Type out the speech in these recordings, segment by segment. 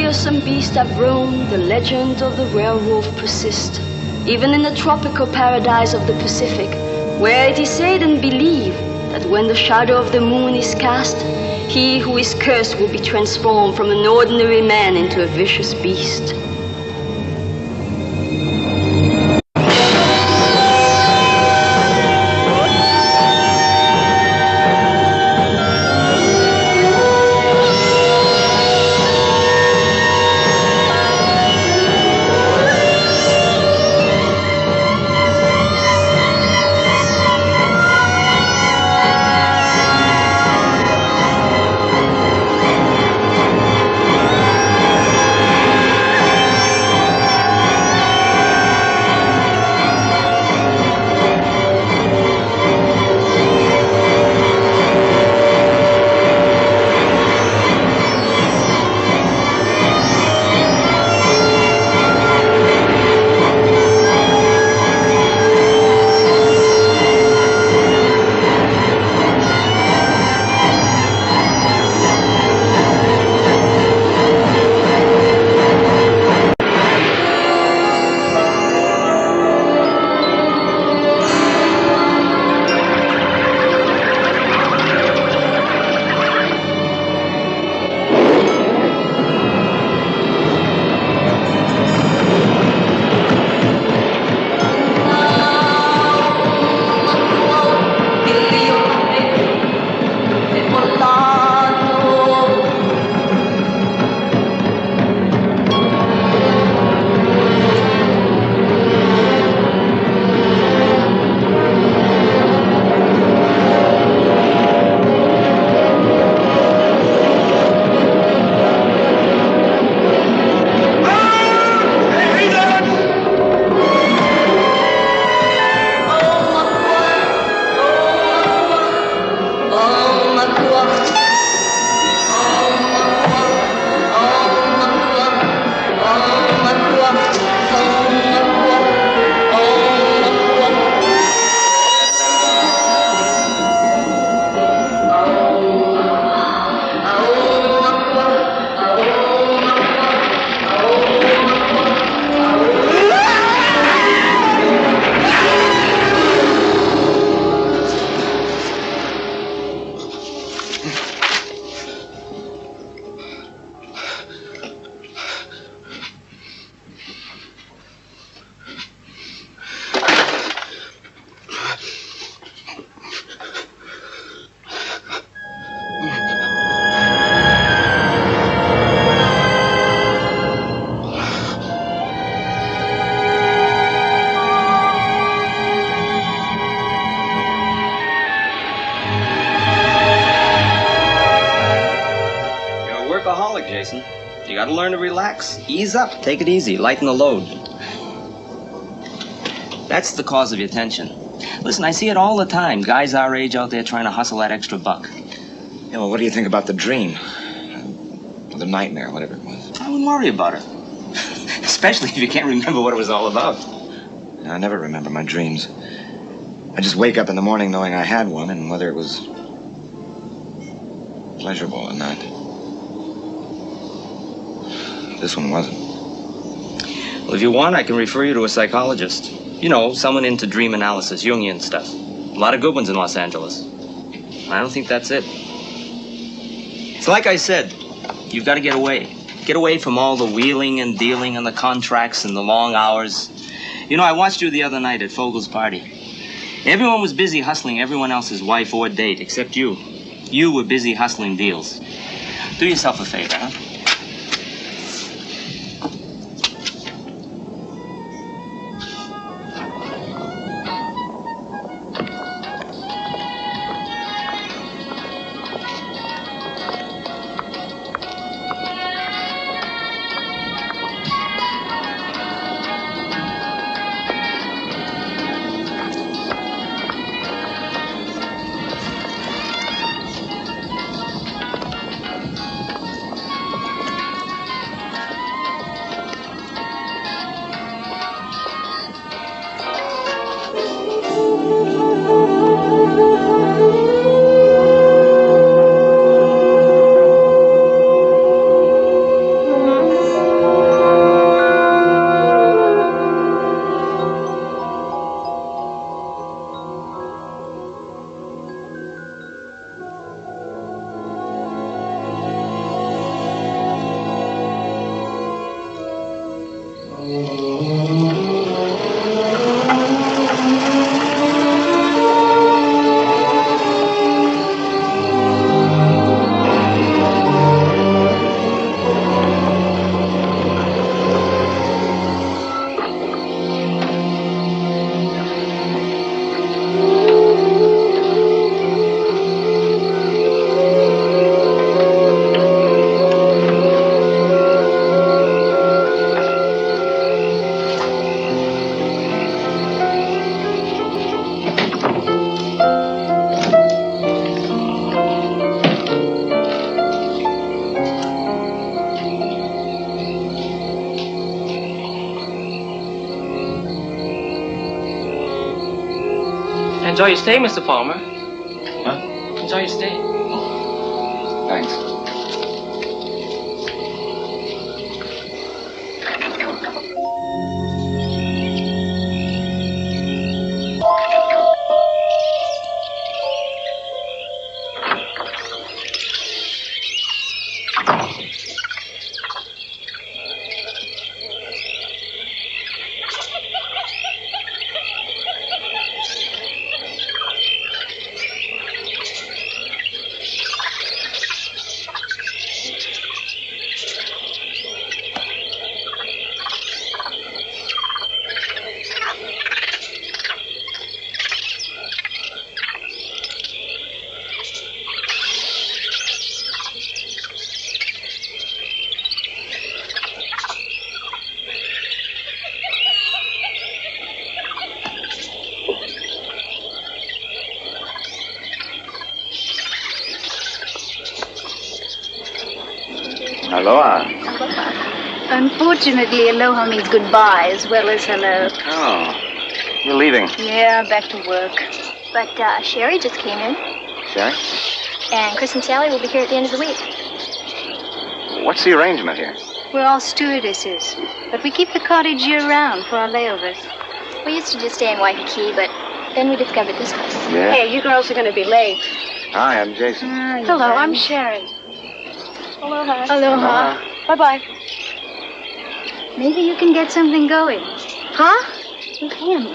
fearsome beasts have roamed, the legend of the werewolf persists. Even in the tropical paradise of the Pacific, where it is said and believed that when the shadow of the moon is cast, he who is cursed will be transformed from an ordinary man into a vicious beast. Jason. You gotta learn to relax. Ease up. Take it easy. Lighten the load. That's the cause of your tension. Listen, I see it all the time. Guys our age out there trying to hustle that extra buck. Yeah, well, what do you think about the dream? Or the nightmare, whatever it was? I wouldn't worry about it. Especially if you can't remember what it was all about. I never remember my dreams. I just wake up in the morning knowing I had one, and whether it was pleasurable or not. This one wasn't. Well, if you want, I can refer you to a psychologist. You know, someone into dream analysis, Jungian stuff. A lot of good ones in Los Angeles. I don't think that's it. It's like I said, you've got to get away. Get away from all the wheeling and dealing and the contracts and the long hours. You know, I watched you the other night at Fogel's party. Everyone was busy hustling everyone else's wife or date, except you. You were busy hustling deals. Do yourself a favor, huh? Enjoy your stay, Mr. Palmer. Huh? Enjoy your stay. Thanks. Aloha. Unfortunately, aloha means goodbye as well as hello. Oh, you're leaving. Yeah, back to work. But Sherry just came in, Sherry? and Chris and Sally will be here at the end of the week. What's the arrangement here? We're all stewardesses, but we keep the cottage year-round for our layovers. We used to just stay in Waikiki, but then we discovered this place. Yeah? Hey, you girls are going to be late. Hi, I'm Jason. Hello, I'm Sherry. Aloha. Aloha. Bye-bye. Maybe you can get something going. Huh? With him.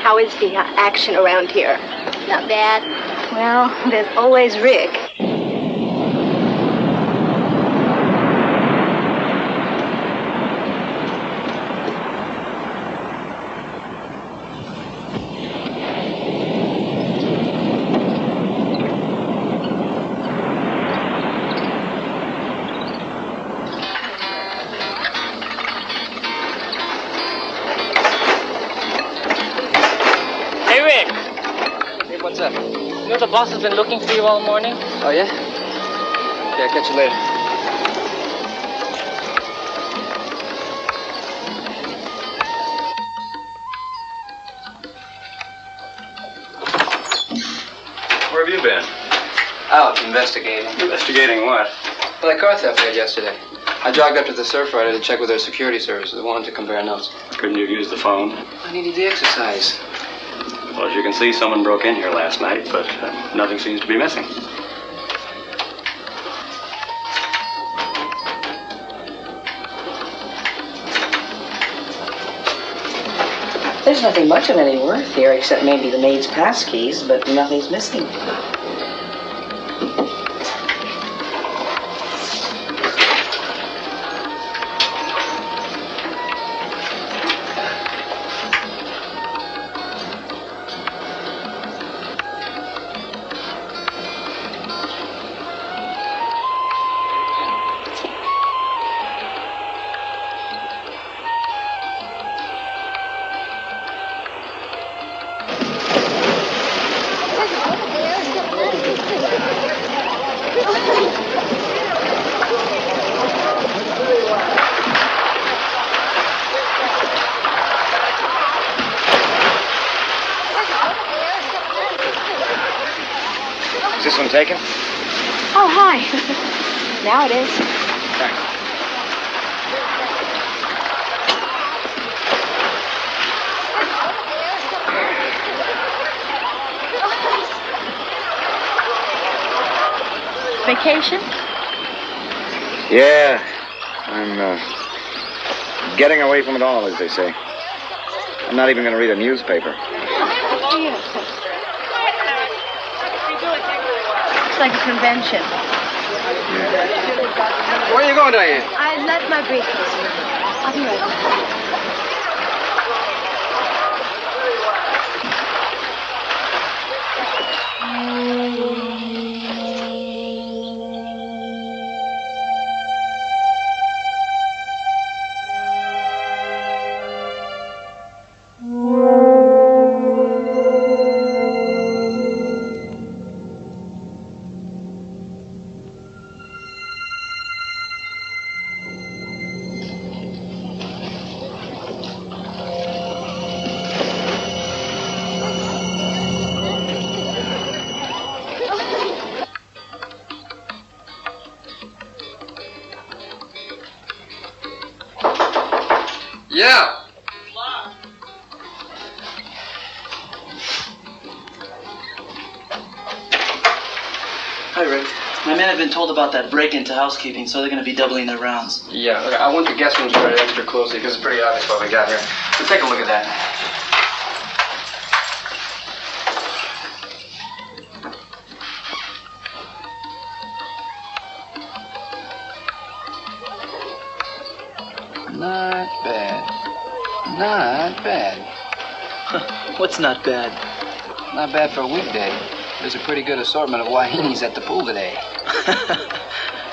How is the action around here? Not bad. Well, there's always Rick. What's up? You know the boss has been looking for you all morning? Oh, yeah? Okay, I'll catch you later. Where have you been? Out investigating. Investigating what? Well, that car theft there yesterday. I jogged up to the surf rider to check with their security services. They wanted to compare notes. Couldn't you have used the phone? I needed the exercise. Well, as you can see, someone broke in here last night, but nothing seems to be missing. There's nothing much of any worth here except maybe the maid's pass keys, but nothing's missing. Is this one taken? Oh, hi. Now it is. Thanks. Vacation? Yeah, I'm getting away from it all, as they say. I'm not even going to read a newspaper. It's like a convention. Where are you going, Diane? I left my briefcase. I'll be right back. Yeah. Hi, Rick. My men have been told about that break into housekeeping, so they're going to be doubling their rounds. Yeah, look, I want the guest rooms guarded extra closely because it's pretty obvious what we got here. So take a look at that. Not bad. Not bad. What's not bad? Not bad for a weekday. There's a pretty good assortment of wahinis at the pool today.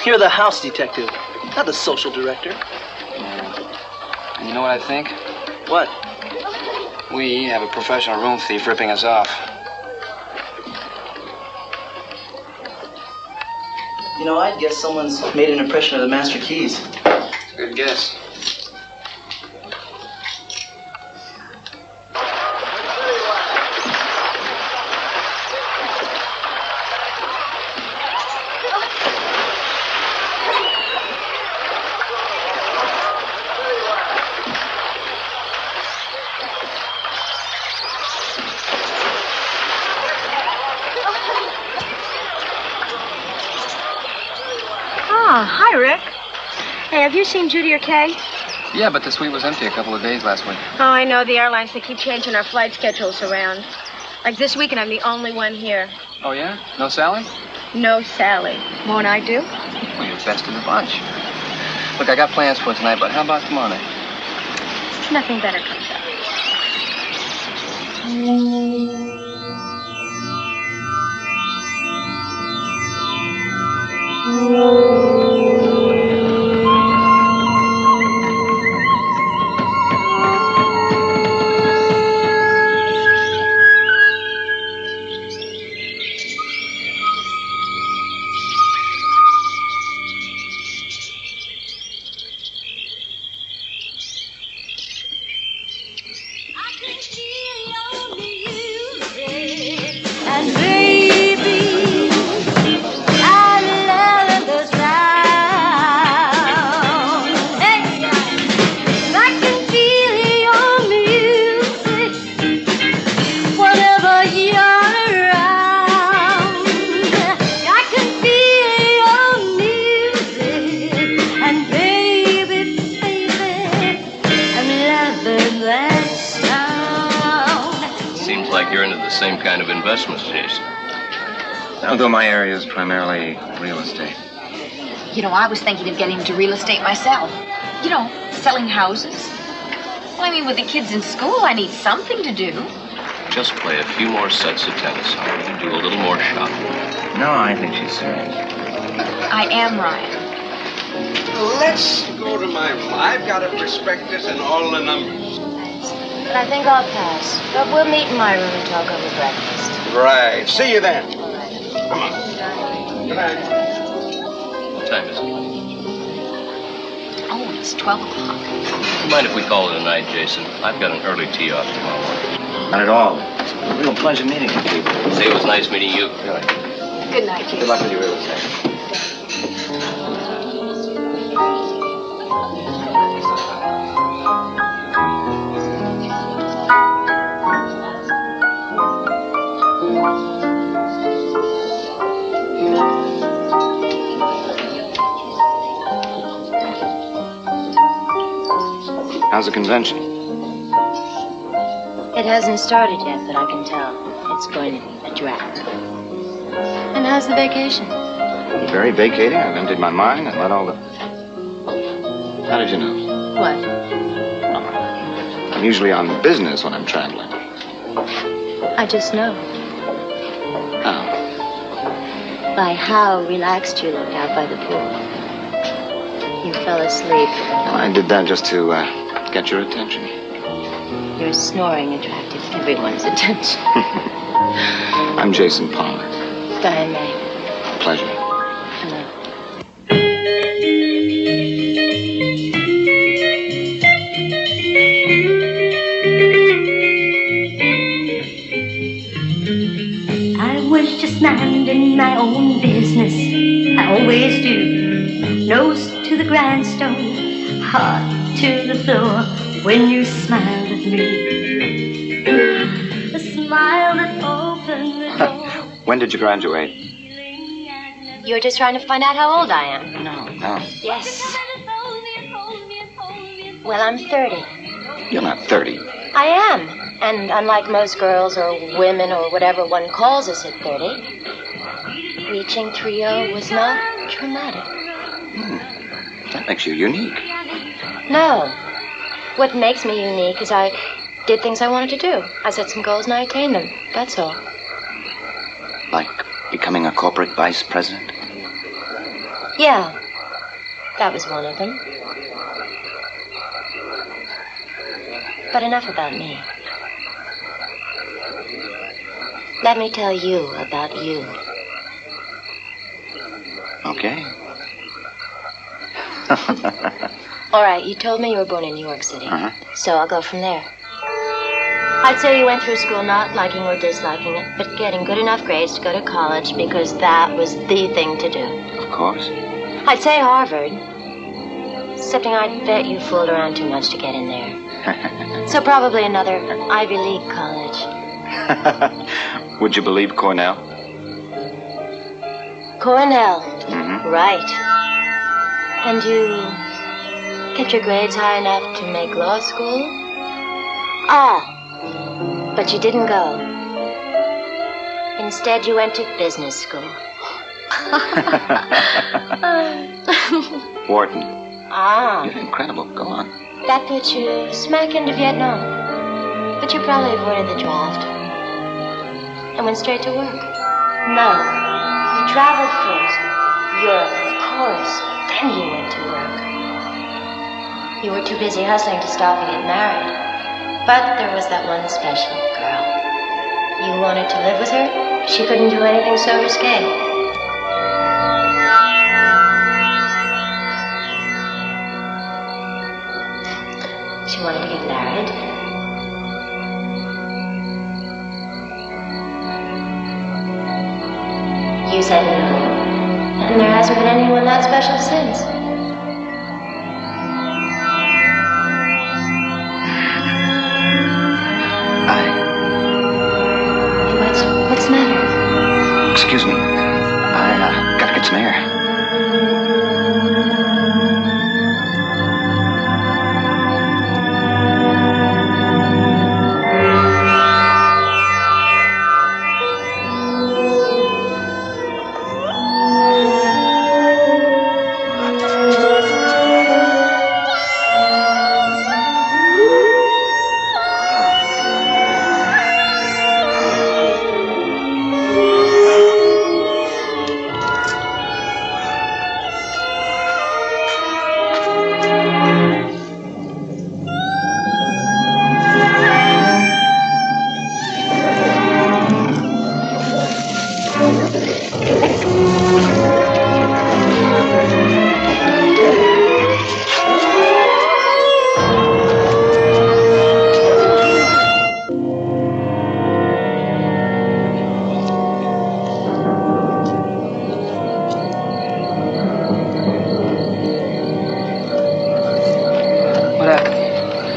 You're the house detective, not the social director. Yeah. And you know what I think? What? We have a professional room thief ripping us off. You know, I'd guess someone's made an impression of the master keys. Good guess. Hi, Rick. Hey, have you seen Judy or Kay? Yeah, but the suite was empty a couple of days last week. Oh, I know. The airlines, they keep changing our flight schedules around. Like this week, and I'm the only one here. Oh, yeah? No Sally? No Sally. Won't I do? Well, you're best in the bunch. Look, I got plans for tonight, but how about tomorrow night? Nothing better comes up. Same kind of investments, Jason. Although my area is primarily real estate. You know, I was thinking of getting into real estate myself. You know, selling houses. Well, I mean, with the kids in school, I need something to do. Just play a few more sets of tennis, Harvey, and do a little more shopping. No, I think she's serious. I am, Ryan. Let's go to my room. I've got a prospectus and all the numbers. But I think I'll pass. But we'll meet in my room and talk over breakfast. Right. See you then. Come on. Good night. What time is it? Oh, it's 12 o'clock. Mind if we call it a night, Jason? I've got an early tee off tomorrow morning. Not at all. It's a real pleasure meeting you people. Say it was nice meeting you. Really. Good night, Jason. Good luck with your real estate. How's the convention? It hasn't started yet, but I can tell it's going to be a drag. And how's the vacation? Very vacating. I've emptied my mind and let all the... How did you know? What? I'm usually on business when I'm traveling. I just know. How? By how relaxed you looked out by the pool. You fell asleep. Well, I did that just to get your attention. Your snoring attracted everyone's attention. I'm Jason Palmer. Diane May. Pleasure. Hello. I was just minding my own business. I always do. Nose to the grindstone, heart to the floor. when you smiled at me. The smile that opened the door. When did you graduate? You're just trying to find out how old I am. No. Yes. Well, I'm 30. You're not 30. I am. And unlike most girls or women or whatever one calls us at 30, reaching 30 was not traumatic. That makes you unique. No. What makes me unique is I did things I wanted to do. I set some goals and I attained them. That's all. Like becoming a corporate vice president? Yeah. That was one of them. But enough about me. Let me tell you about you. Okay. All right, you told me you were born in New York City. Uh-huh. So I'll go from there. I'd say you went through school not liking or disliking it, but getting good enough grades to go to college because that was the thing to do. Of course. I'd say Harvard. Excepting I bet you fooled around too much to get in there. So probably another Ivy League college. Would you believe Cornell? Cornell. Mm-hmm. Right. And you kept your grades high enough to make law school? Ah, but you didn't go. Instead, you went to business school. Wharton. Ah. You're incredible. Go on. That put you smack into Vietnam. But you probably avoided the draft. And went straight to work. No. You traveled first. Europe, of course. Then you went to work. You were too busy hustling to stop and get married. But there was that one special girl. You wanted to live with her? She couldn't do anything so risque. She wanted to get married. You said no. And there hasn't been anyone that special since. What's the matter? Excuse me. I gotta get some air.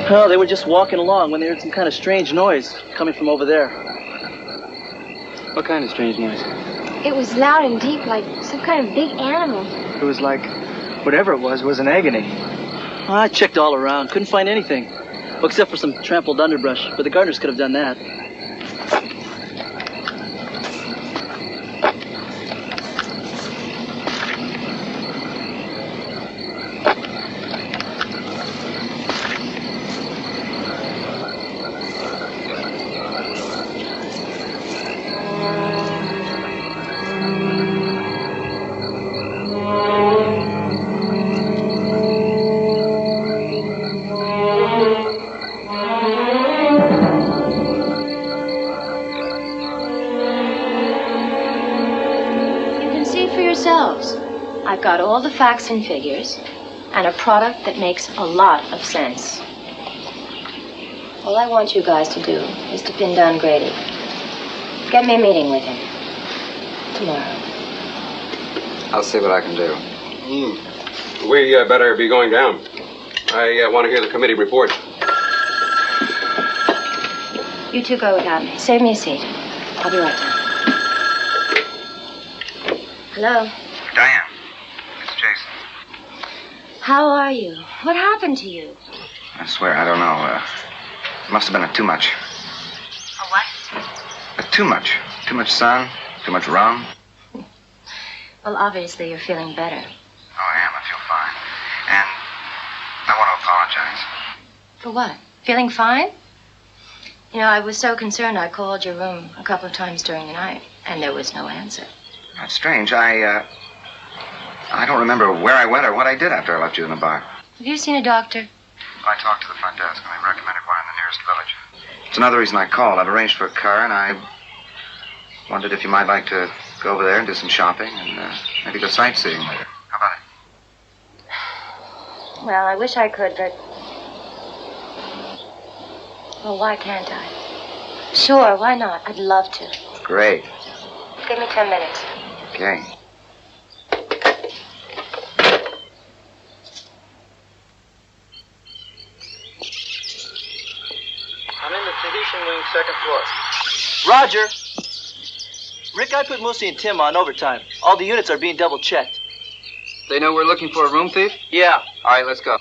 No, they were just walking along when they heard some kind of strange noise coming from over there. What kind of strange noise? It was loud and deep, like some kind of big animal. It was like, whatever it was in agony. I checked all around, couldn't find anything. Well, except for some trampled underbrush, but the gardeners could have done that. I've got all the facts and figures, and a product that makes a lot of sense. All I want you guys to do is to pin down Grady. Get me a meeting with him. Tomorrow. I'll see what I can do. We better be going down. I want to hear the committee report. You two go without me. Save me a seat. I'll be right down. Hello? Diane, it's Jason. How are you? What happened to you? I swear, I don't know. Must have been a too much. A what? Too much. Too much sun, too much rum. Well, obviously you're feeling better. Oh, I am. I feel fine. And I want to apologize. For what? Feeling fine? You know, I was so concerned I called your room a couple of times during the night, and there was no answer. That's strange. I don't remember where I went or what I did after I left you in the bar. Have you seen a doctor? I talked to the front desk, and they recommended one in the nearest village. It's another reason I called. I've arranged for a car, and I wondered if you might like to go over there and do some shopping and maybe go sightseeing later. How about it? Well, I wish I could, but... Well, why can't I? Sure, why not? I'd love to. Great. Give me 10 minutes. Okay. I'm in the Tahitian wing, second floor. Roger. Rick, I put Moosey and Tim on overtime. All the units are being double-checked. They know we're looking for a room thief? Yeah. All right, let's go.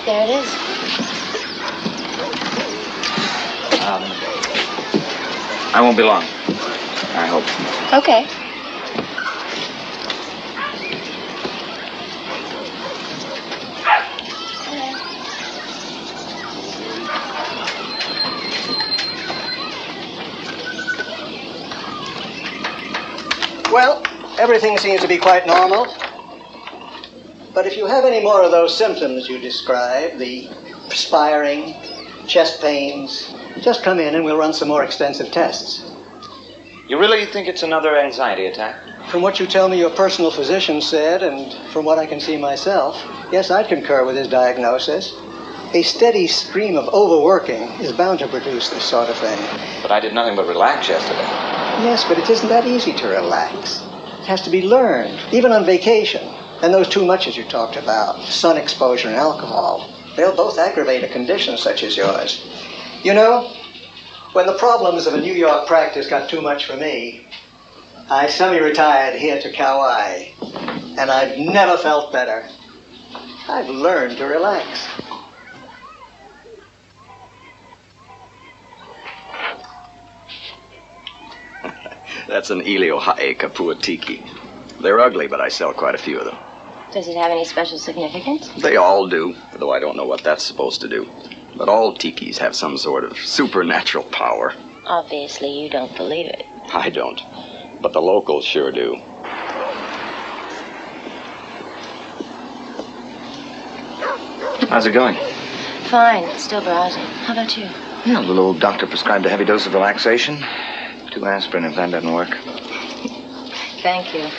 There it is. I won't be long. I hope. Okay. Well, everything seems to be quite normal. But if you have any more of those symptoms you described, the perspiring, chest pains, just come in and we'll run some more extensive tests. You really think it's another anxiety attack? From what you tell me your personal physician said, and from what I can see myself, yes, I'd concur with his diagnosis. A steady stream of overworking is bound to produce this sort of thing. But I did nothing but relax yesterday. Yes, but it isn't that easy to relax. It has to be learned, even on vacation. And those too muches you talked about, sun exposure and alcohol, they'll both aggravate a condition such as yours. You know, when the problems of a New York practice got too much for me, I semi-retired here to Kaua'i, and I've never felt better. I've learned to relax. That's an Iliohae Kapua tiki. They're ugly, but I sell quite a few of them. Does it have any special significance? They all do, though I don't know what that's supposed to do. But all tikis have some sort of supernatural power. Obviously, you don't believe it. I don't, but the locals sure do. How's it going? Fine. Still browsing. How about you? Yeah, the little doctor prescribed a heavy dose of relaxation. 2 aspirin if that doesn't work. Thank you.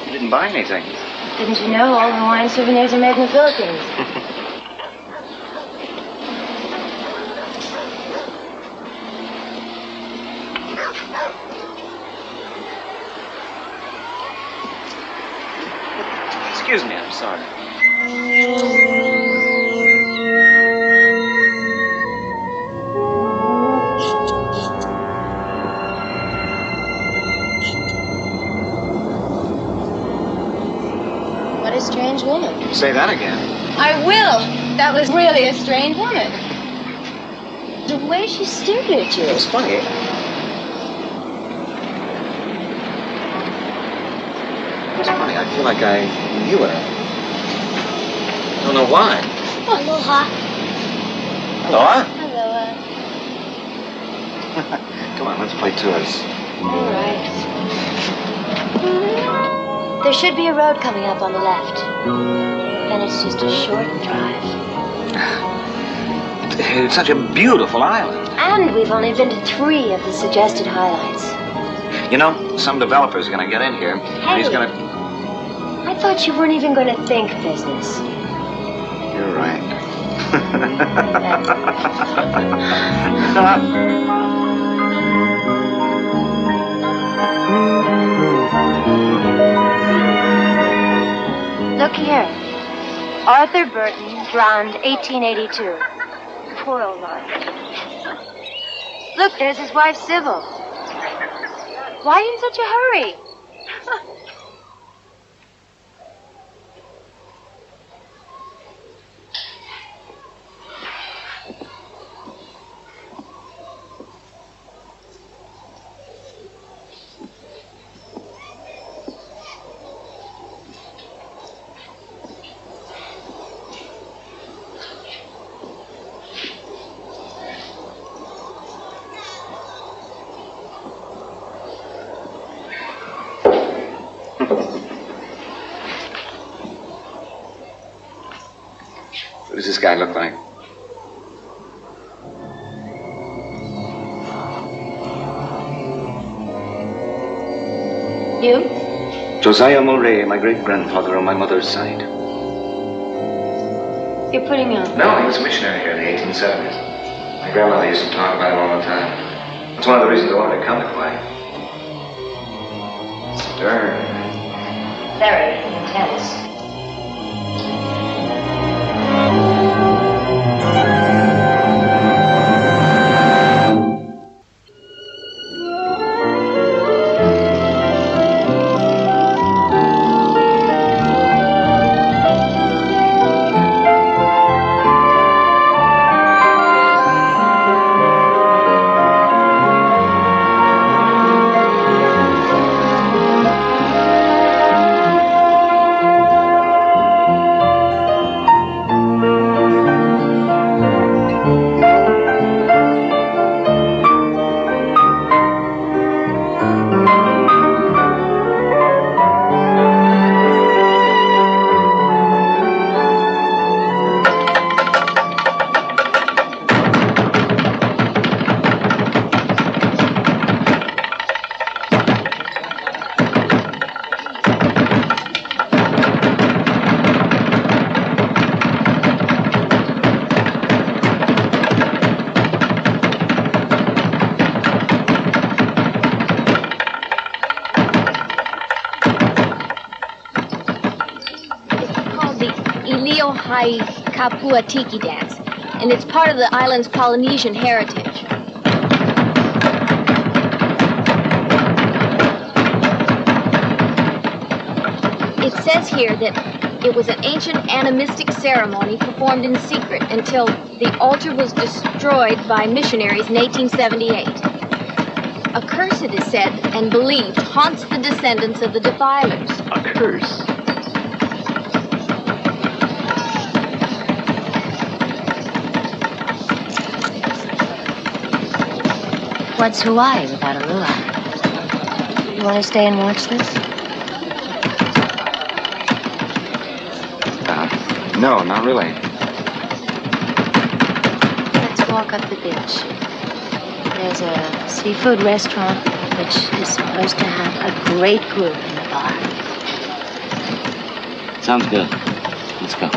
You didn't buy anything. Didn't you know all Hawaiian souvenirs are made in the Philippines? Excuse me, I'm sorry. What a strange woman. Say that again. I will. That was really a strange woman. The way she stared at you. It's funny. It's funny. I feel like I knew her. Don't know why. Aloha. Aloha? Aloha. Come on, let's play tours. All right. There should be a road coming up on the left. And it's just a short drive. It's such a beautiful island. And we've only been to 3 of the suggested highlights. You know, some developer's gonna get in here. And he's gonna... I thought you weren't even going to think business. You're right. Look here. Arthur Burton, drowned 1882. Poor old Arthur. Look, there's his wife, Sybil. Why in such a hurry? What does this guy look like? You? Josiah Mulray, my great-grandfather on my mother's side. You're putting on. No, he was a missionary here in the 1870s. My grandmother used to talk about him all the time. That's one of the reasons I wanted to come to Kaua'i. Stern. Very intense. Kapua Tiki dance, and it's part of the island's Polynesian heritage. It says here that it was an ancient animistic ceremony performed in secret until the altar was destroyed by missionaries in 1878. A curse, it is said and believed, haunts the descendants of the defilers. A curse? What's Hawaii without a luau? You want to stay and watch this? No, not really. Let's walk up the beach. There's a seafood restaurant which is supposed to have a great group in the bar. Sounds good. Let's go.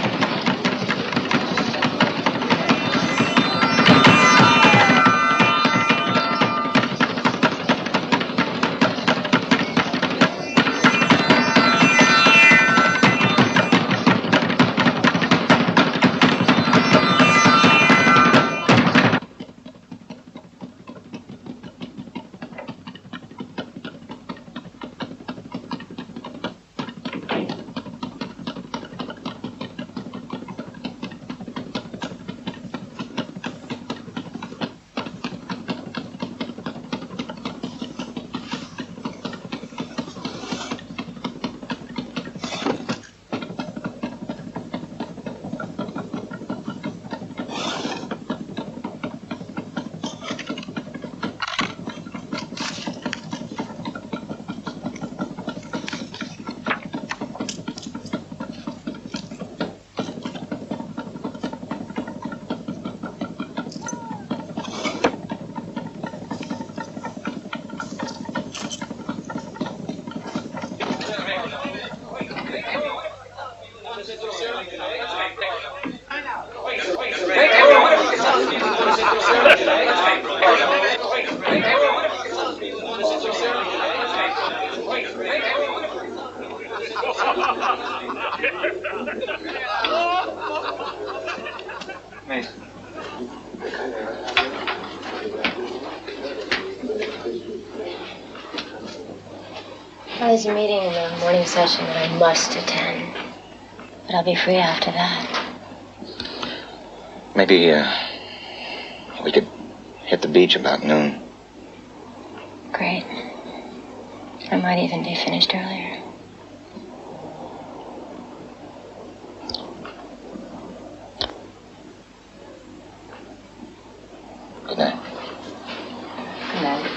Well, there's a meeting in the morning session that I must attend. But I'll be free after that. Maybe, we could hit the beach about noon. Great. I might even be finished earlier. Good night. Good night.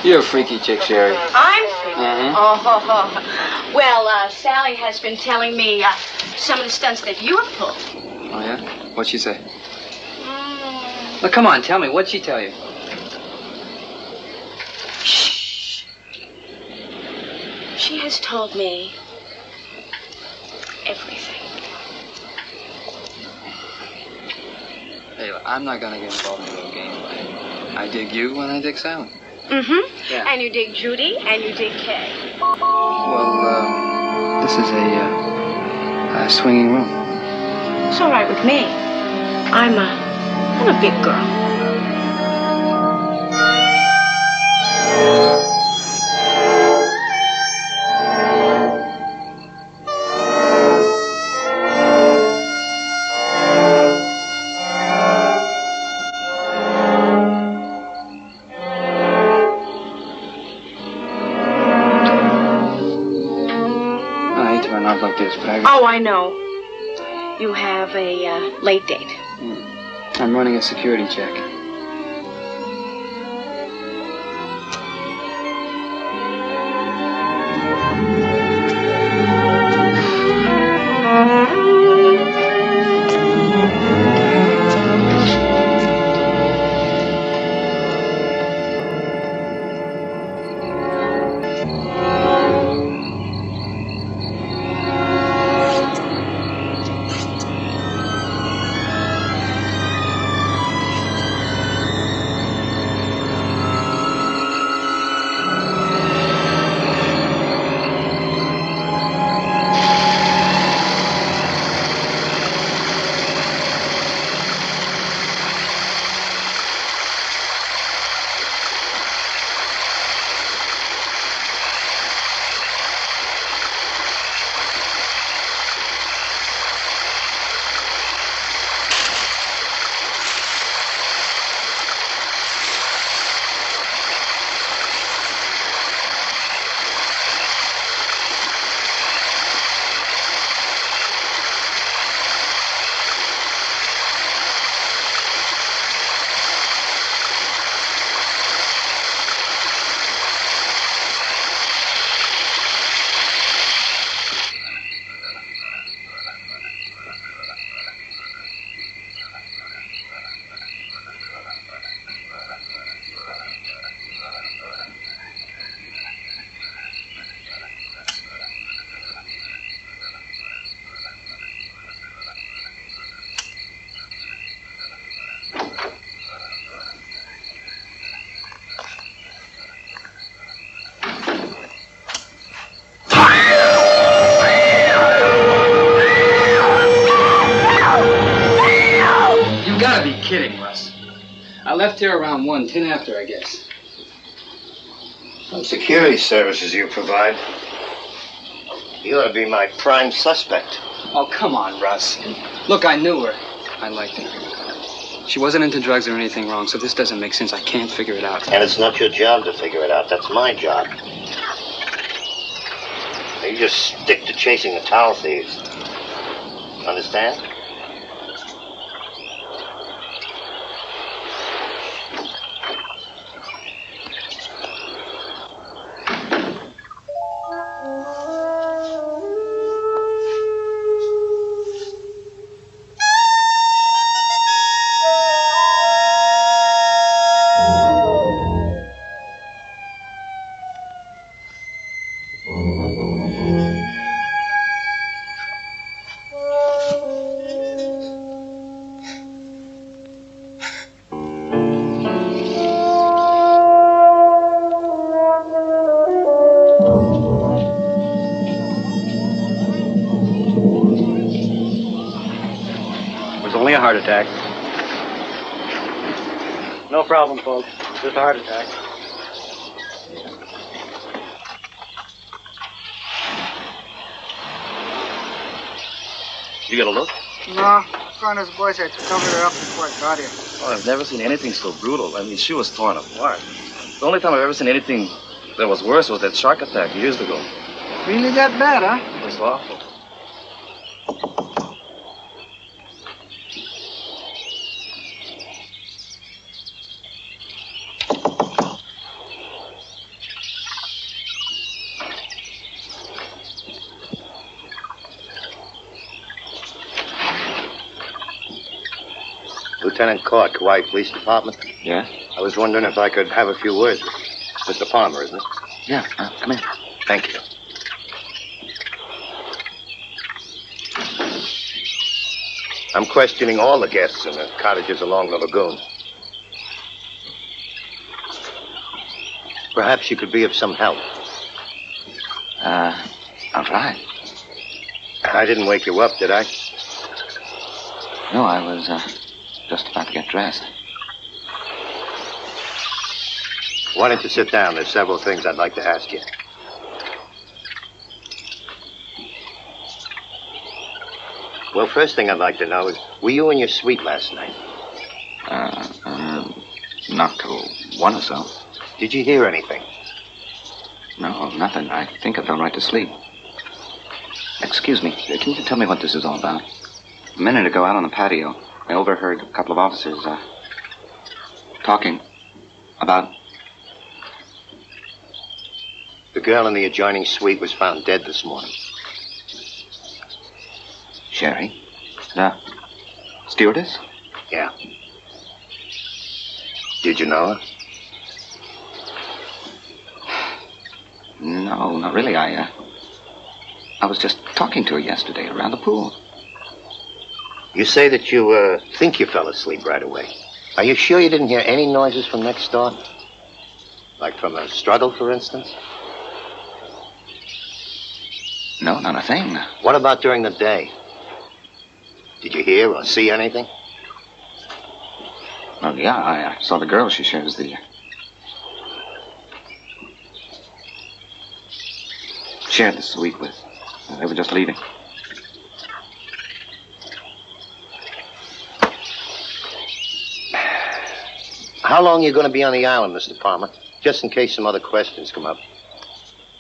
You're a freaky chick, Sherry. I'm freaky? Mm-hmm. Oh. Well, Sally has been telling me some of the stunts that you have pulled. Oh, yeah? What'd she say? Well, come on, tell me. What'd she tell you? Shh. She has told me everything. Hey, I'm not gonna get involved in a little game. I dig you and I dig Sally. Mm-hmm. Yeah. And you dig Judy and you dig Kay. Well, this is a swinging room. It's all right with me. I'm a big girl. Like this, but Oh, I know. You have a late date. I'm running a security check. be kidding, Russ. I left here around 1, 10 after, I guess. Some security services you provide. You ought to be my prime suspect. Oh, come on, Russ. Look, I knew her. I liked her. She wasn't into drugs or anything wrong, so this doesn't make sense. I can't figure it out. And it's not your job to figure it out. That's my job. You just stick to chasing the towel thieves. Understand? Heart attack. No problem, folks. Just a heart attack. You get a look? No. Coroner's boys had covered her up before I got here. Oh, I've never seen anything so brutal. I mean, she was torn apart. The only time I've ever seen anything that was worse was that shark attack years ago. Really that bad, huh? It was awful. Lieutenant Court, Kaua'i Police Department. Yeah? I was wondering if I could have a few words with you. Mr. Palmer, isn't it? Yeah, come in. Thank you. I'm questioning all the guests in the cottages along the lagoon. Perhaps you could be of some help. I'll try. I didn't wake you up, did I? No, I was, just about to get dressed. Why don't you sit down? There's several things I'd like to ask you. Well, first thing I'd like to know is, were you in your suite last night? Not till 1 or so. Did you hear anything? No, nothing. I think I fell right to sleep. Excuse me, can you tell me what this is all about? A minute ago, out on the patio, I overheard a couple of officers, talking about... The girl in the adjoining suite was found dead this morning. Sherry? The stewardess? Yeah. Did you know her? No, not really. I was just talking to her yesterday around the pool. You say that you, think you fell asleep right away. Are you sure you didn't hear any noises from next door? Like from a struggle, for instance? No, not a thing. What about during the day? Did you hear or see anything? Well, yeah, I saw the girl she shares the... shared the suite with. They were just leaving. How long are you going to be on the island, Mr. Palmer? Just in case some other questions come up.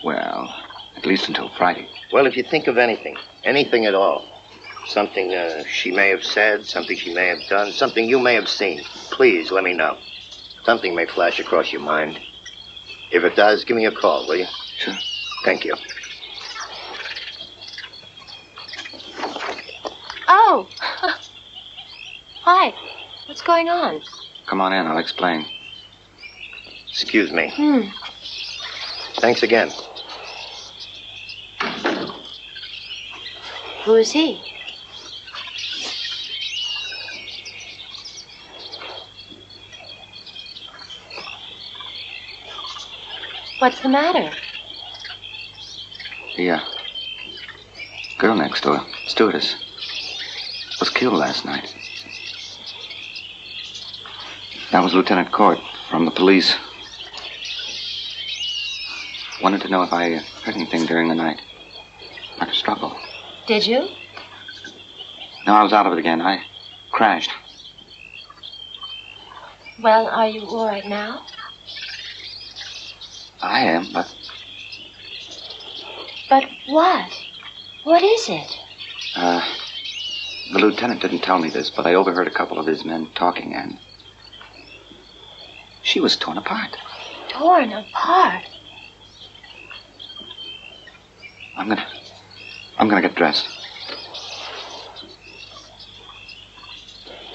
Well, at least until Friday. Well, if you think of anything at all, something she may have said, something she may have done, something you may have seen, please let me know. Something may flash across your mind. If it does, give me a call, will you? Sure. Thank you. Oh! Hi. What's going on? Come on in, I'll explain. Excuse me. Thanks again. Who is he? What's the matter? The, girl next door, stewardess, was killed last night. That was Lieutenant Court from the police. Wanted to know if I heard anything during the night. Like a struggle. Did you? No, I was out of it again. I crashed. Well, are you all right now? I am, but But what? What is it? the lieutenant didn't tell me this, but I overheard a couple of his men talking, and she was torn apart. Torn apart? I'm gonna get dressed.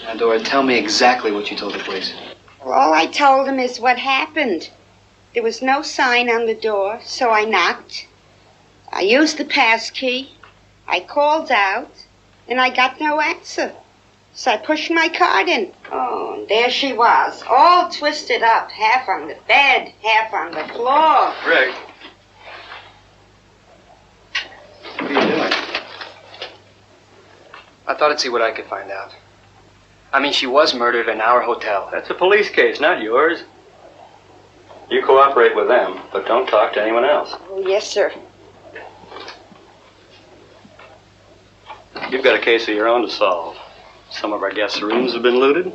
Now, Dora, tell me exactly what you told the police. Well, all I told him is what happened. There was no sign on the door, so I knocked. I used the pass key. I called out, and I got no answer. So I pushed my card in. Oh, and there she was, all twisted up, half on the bed, half on the floor. Rick. What are you doing? I thought I'd see what I could find out. I mean, she was murdered in our hotel. That's a police case, not yours. You cooperate with them, but don't talk to anyone else. Oh, yes, sir. You've got a case of your own to solve. Some of our guests' rooms have been looted.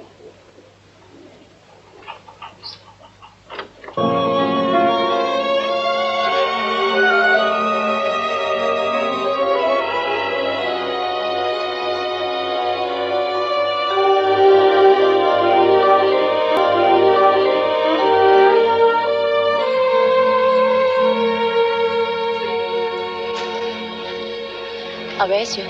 I'll raise you.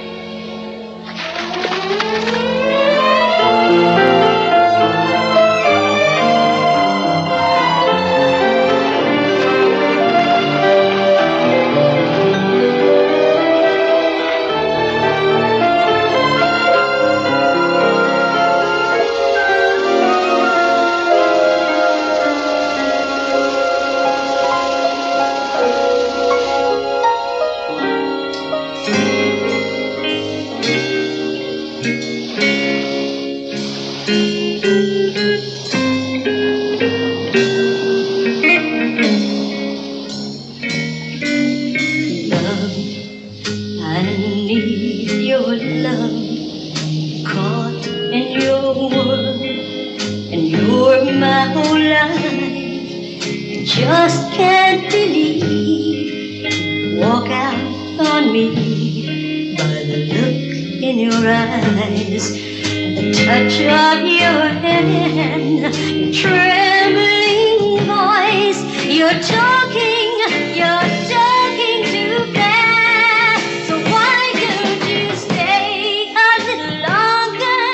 Just can't believe. Walk out on me by the look in your eyes, the touch of your hand, your trembling voice. You're talking too fast. So why don't you stay a little longer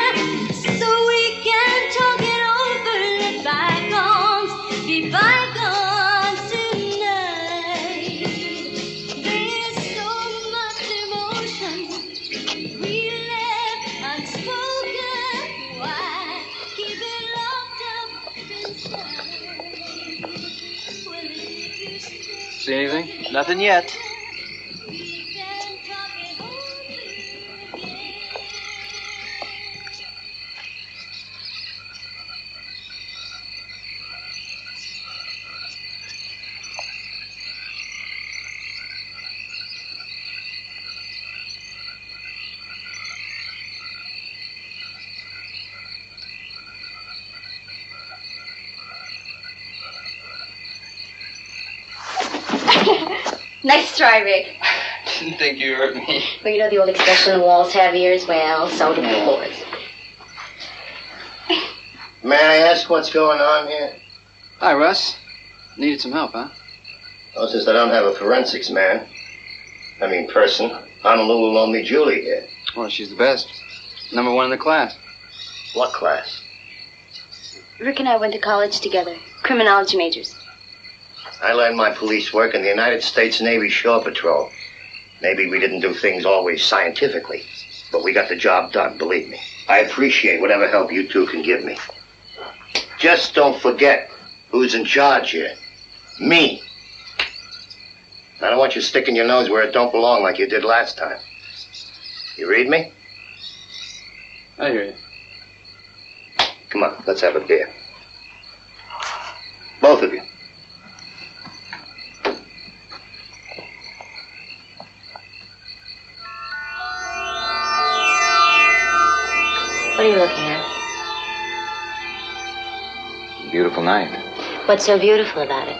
so we can talk it over? Let bygones be bygones tonight. There's so much emotion we left unspoken. Why keep it locked up inside? Well, if you stay, See anything? Nothing yet. Nice try, Rick. Didn't think you hurt me. Well, you know the old expression, the walls have ears? Well, so do the floors. May I ask what's going on here? Hi, Russ. Needed some help, huh? Oh, since I don't have a forensics person, Honolulu loaned me Julie here. Well, she's the best. Number one in the class. What class? Rick and I went to college together. Criminology majors. I learned my police work in the United States Navy Shore Patrol. Maybe we didn't do things always scientifically, but we got the job done, believe me. I appreciate whatever help you two can give me. Just don't forget who's in charge here. Me. I don't want you sticking your nose where it don't belong like you did last time. You read me? I hear you. Come on, let's have a beer. Both of you. What are you looking at? Beautiful night. What's so beautiful about it?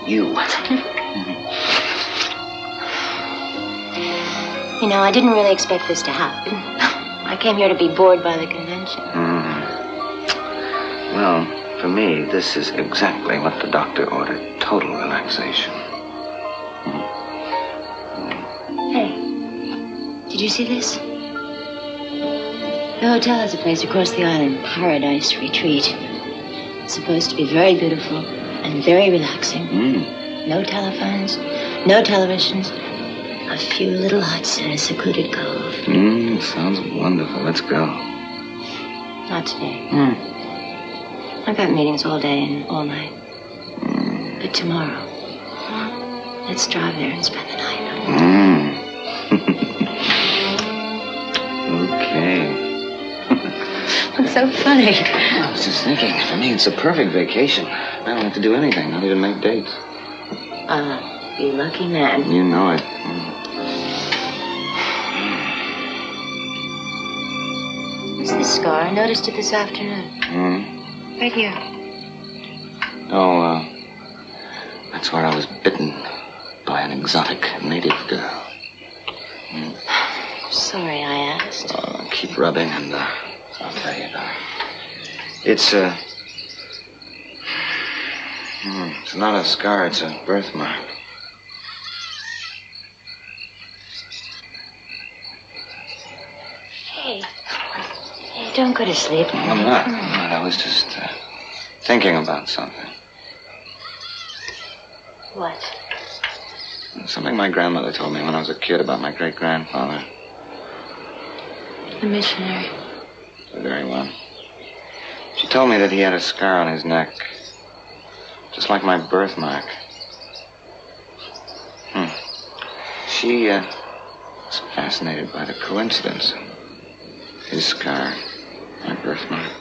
You. You know, I didn't really expect this to happen. I came here to be bored by the convention. Well, for me, this is exactly what the doctor ordered. Total relaxation. Hey, did you see this? The hotel has a place across the island, Paradise Retreat. It's supposed to be very beautiful and very relaxing. No telephones, no televisions, a few little huts in a secluded cove. Sounds wonderful. Let's go. Not today. I've got meetings all day and all night. But tomorrow, let's drive there and spend the night. Okay. What's so funny? I was just thinking, for me, it's a perfect vacation. I don't have to do anything, not even make dates. You lucky man. You know it. What's this scar? I noticed it this afternoon. Right here. Oh, that's where I was bitten by an exotic native girl. Sorry I asked. Keep rubbing and, I'll tell you about it. It's not a scar, it's a birthmark. Hey, don't go to sleep. I'm not. I was just thinking about something. What? Something my grandmother told me when I was a kid about my great-grandfather. The missionary. The very one. She told me that he had a scar on his neck. Just like my birthmark. She was fascinated by the coincidence. His scar, my birthmark.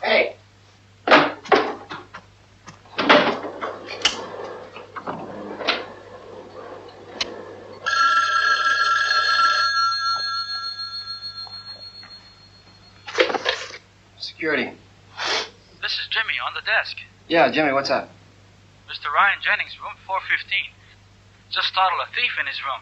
Hey. Security. This is Jimmy on the desk. Yeah, Jimmy, what's up? Mr. Ryan Jennings, room 415. Just startled a thief in his room.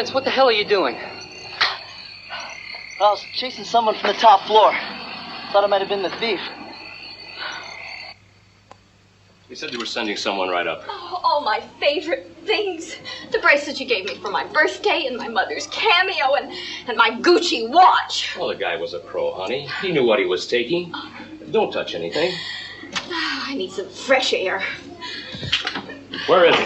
Spence, what the hell are you doing? I was chasing someone from the top floor. Thought it might have been the thief. You said you were sending someone right up. Oh, all my favorite things. The bracelet you gave me for my birthday and my mother's cameo and my Gucci watch. Well, the guy was a pro, honey. He knew what he was taking. Don't touch anything. Oh, I need some fresh air. Where is he?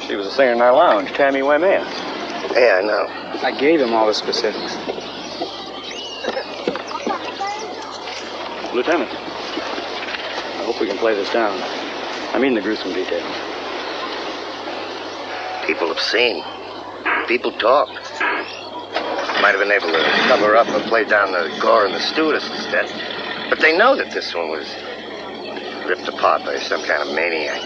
She was a singer in our lounge, Tammy Wayman. Yeah, I know. I gave him all the specifics. Lieutenant, I hope we can play this down. I mean the gruesome details. People have seen. People talk. Might have been able to cover up or play down the gore and the stewardess's death. But they know that this one was ripped apart by some kind of maniac.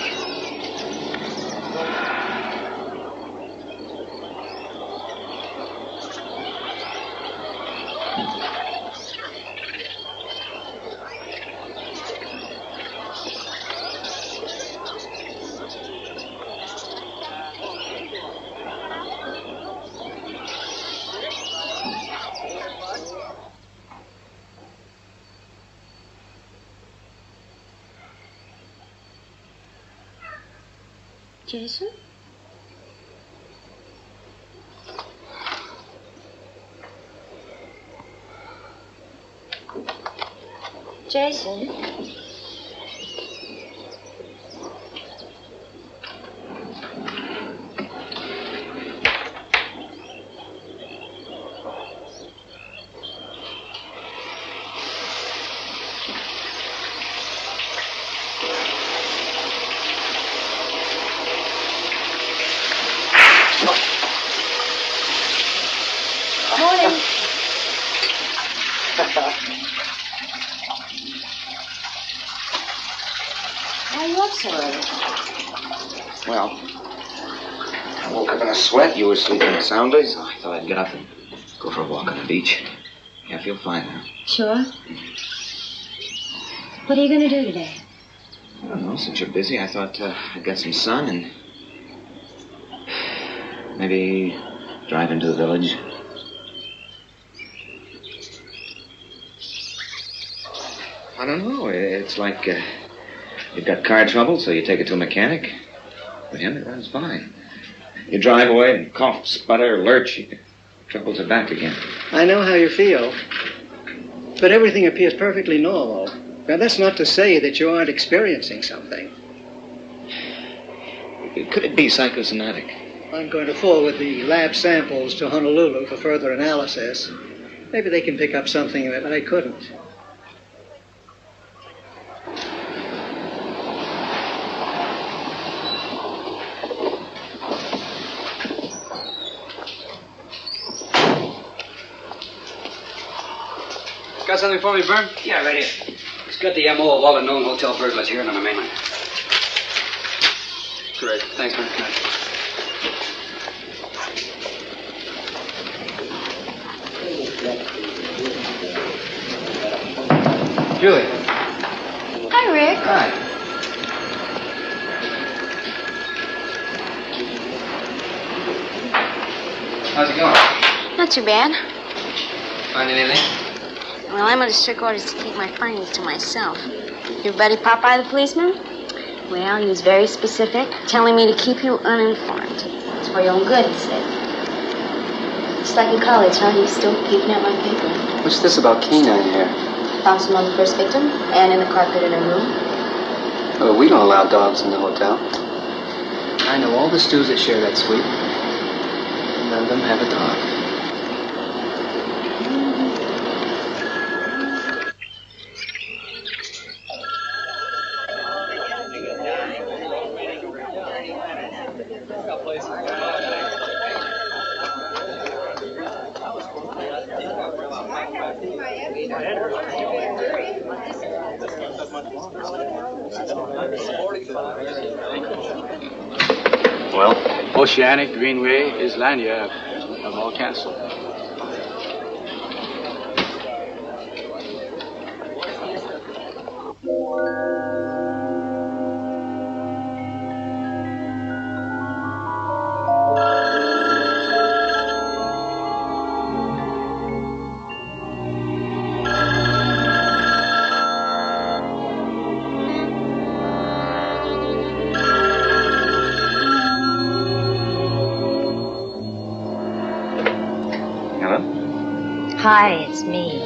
Jason? Jason? Morning. Why are you up so early? Well, I woke up in a sweat. You were sleeping soundly, so I thought I'd get up and go for a walk on the beach. Yeah, I feel fine now. Sure. What are you going to do today? I don't know. Since you're busy, I thought I'd get some sun and maybe drive into the village. I don't know. It's like you've got car trouble, so you take it to a mechanic. With him, it runs fine. You drive away and cough, sputter, lurch, troubles are back again. I know how you feel, but everything appears perfectly normal. Now, that's not to say that you aren't experiencing something. Could it be psychosomatic? I'm going to forward the lab samples to Honolulu for further analysis. Maybe they can pick up something that I couldn't. Got something for me, Bern? Yeah, right here. It's got the MO of all the known hotel burglars here and on the mainland. Great. Thanks, Bern. Julie. Hi, Rick. Hi. How's it going? Not too bad. Find anything? Well, I'm under strict orders to keep my findings to myself. Your buddy Popeye the policeman? Well, he was very specific, telling me to keep you uninformed. It's for your own good, he said. Just like in college, huh? He's still keeping out my paper. What's this about canine here? Found some on the first victim, and in the carpet in her room. Oh, we don't allow dogs in the hotel. I know all the stews that share that suite. None of them have a dog. Well, Oceanic, Greenway, Islandia have all canceled. Hi, it's me.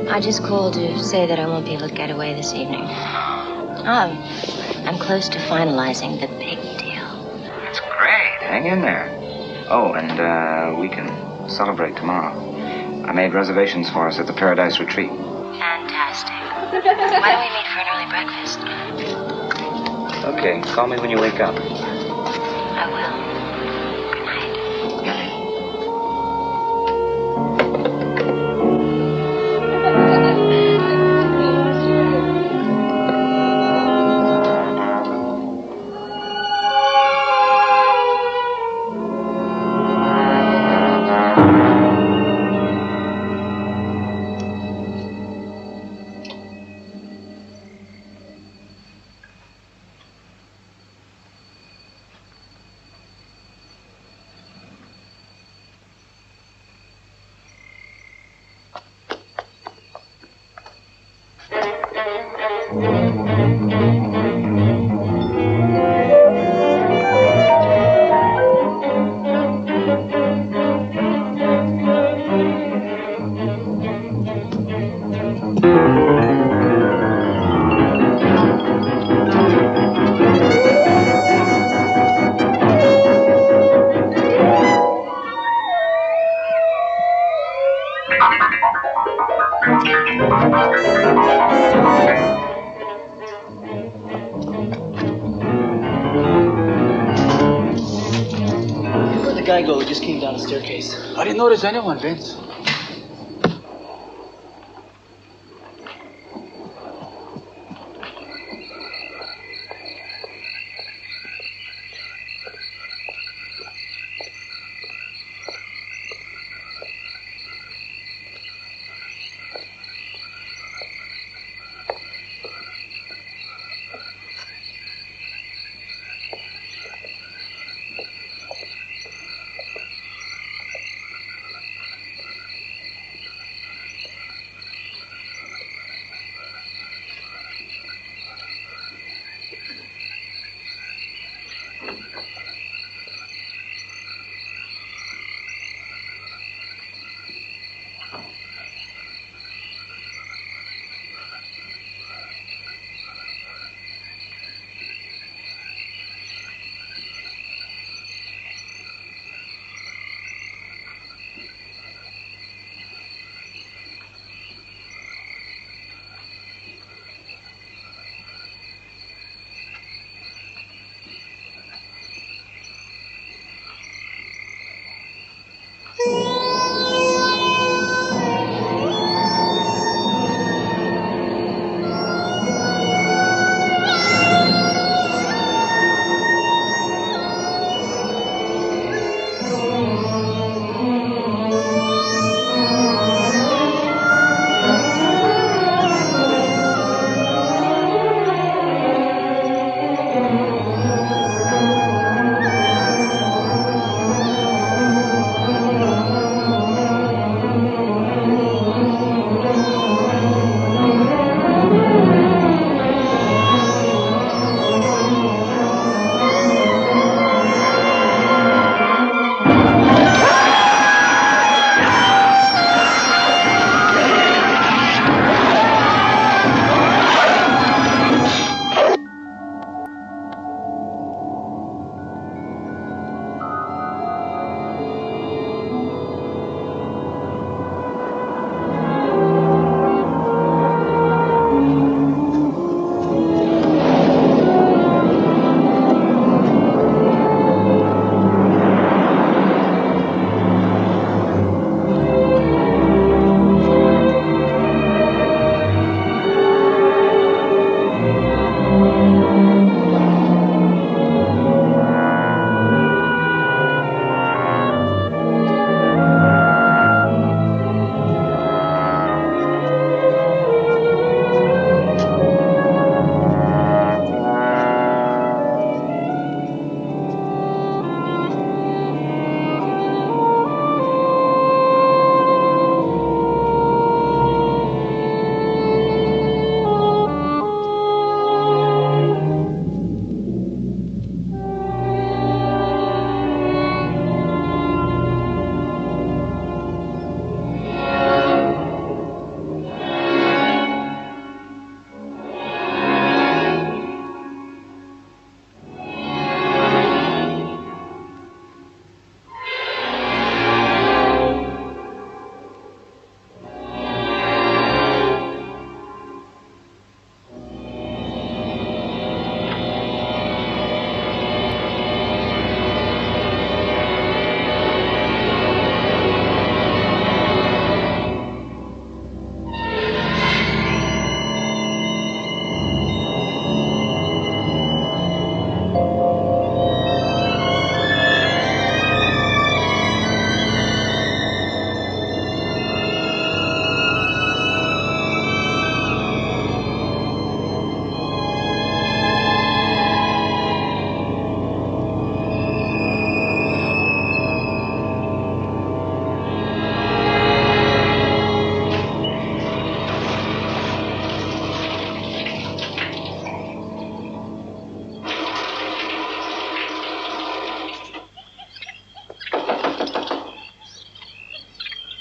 I just called to say that I won't be able to get away this evening. I'm close to finalizing the big deal. That's great. Hang in there. Oh, and we can celebrate tomorrow. I made reservations for us at the Paradise Retreat. Fantastic. Why don't we meet for an early breakfast? Okay, call me when you wake up. I will. Good night. Good night. Where'd the guy go who just came down the staircase? I didn't notice anyone, Vince.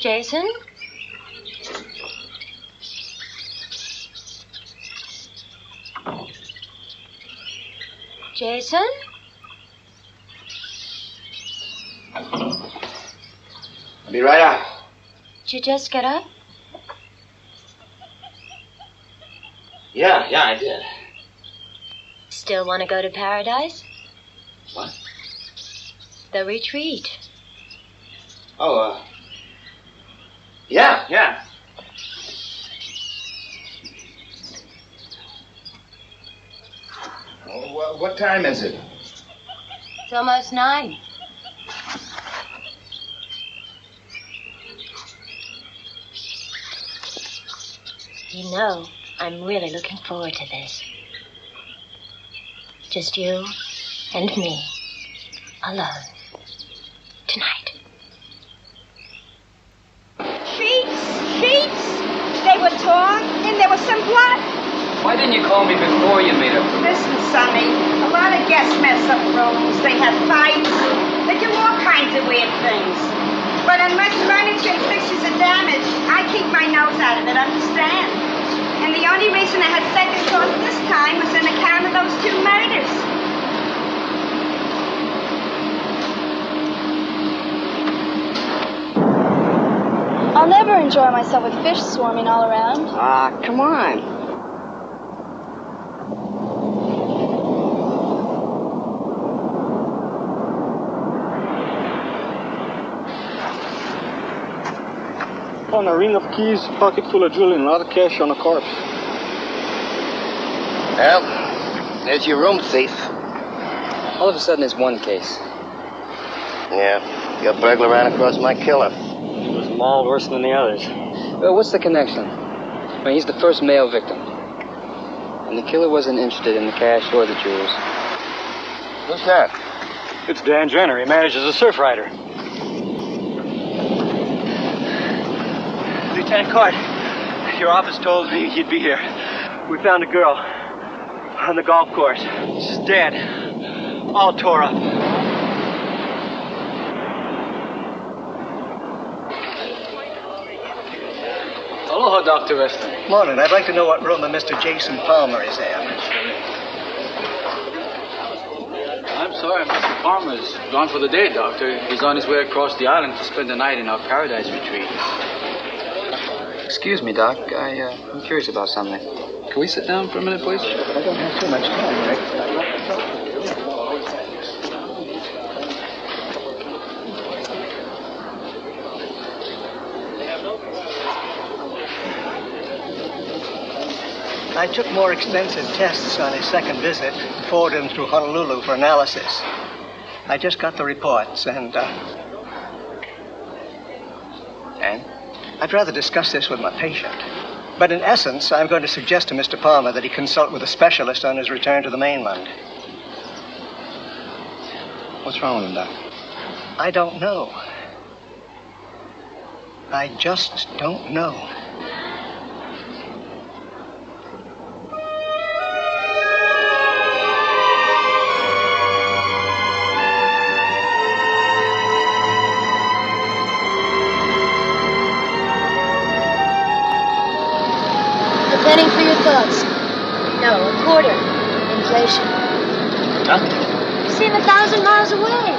Jason? Jason? I'll be right out. Did you just get up? Yeah, I did. Still want to go to paradise? What? The retreat. Oh, yeah. Oh, what time is it? It's almost 9. You know, I'm really looking forward to this. Just you and me, alone, tonight. Sheets! They were torn, and there was some blood. Why didn't you call me before you made up? Listen, Sonny, a lot of guests mess up rooms. They have fights. They do all kinds of weird things. But unless furniture and fixtures are damaged, I keep my nose out of it, understand? And the only reason I had second thoughts this time was on account of those 2 murders. I'll never enjoy myself with fish swarming all around. Ah, come on. On a ring of keys, pocket full of jewelry, and a lot of cash on a corpse. Well, there's your room thief. All of a sudden, there's one case. Yeah, your burglar ran across my killer. He was mauled worse than the others. Well, what's the connection? I mean, he's the first male victim. And the killer wasn't interested in the cash or the jewels. Who's that? It's Dan Jenner. He manages a surf rider. Lieutenant Cort, your office told me you'd be here. We found a girl on the golf course. She's dead. All tore up. Aloha, Dr. Weston. Morning. I'd like to know what room of Mr. Jason Palmer is in. I'm sorry, Mr. Palmer's gone for the day, Doctor. He's on his way across the island to spend the night in our paradise retreat. Excuse me, Doc. I'm curious about something. Can we sit down for a minute, please? I don't have too much time, Rick. I took more extensive tests on his second visit and forwarded him through Honolulu for analysis. I just got the reports, and... And? I'd rather discuss this with my patient. But in essence, I'm going to suggest to Mr. Palmer that he consult with a specialist on his return to the mainland. What's wrong with him, Doc? I don't know. I just don't know. Penny for your thoughts. No, a quarter. Inflation. Huh? You seem 1,000 miles away.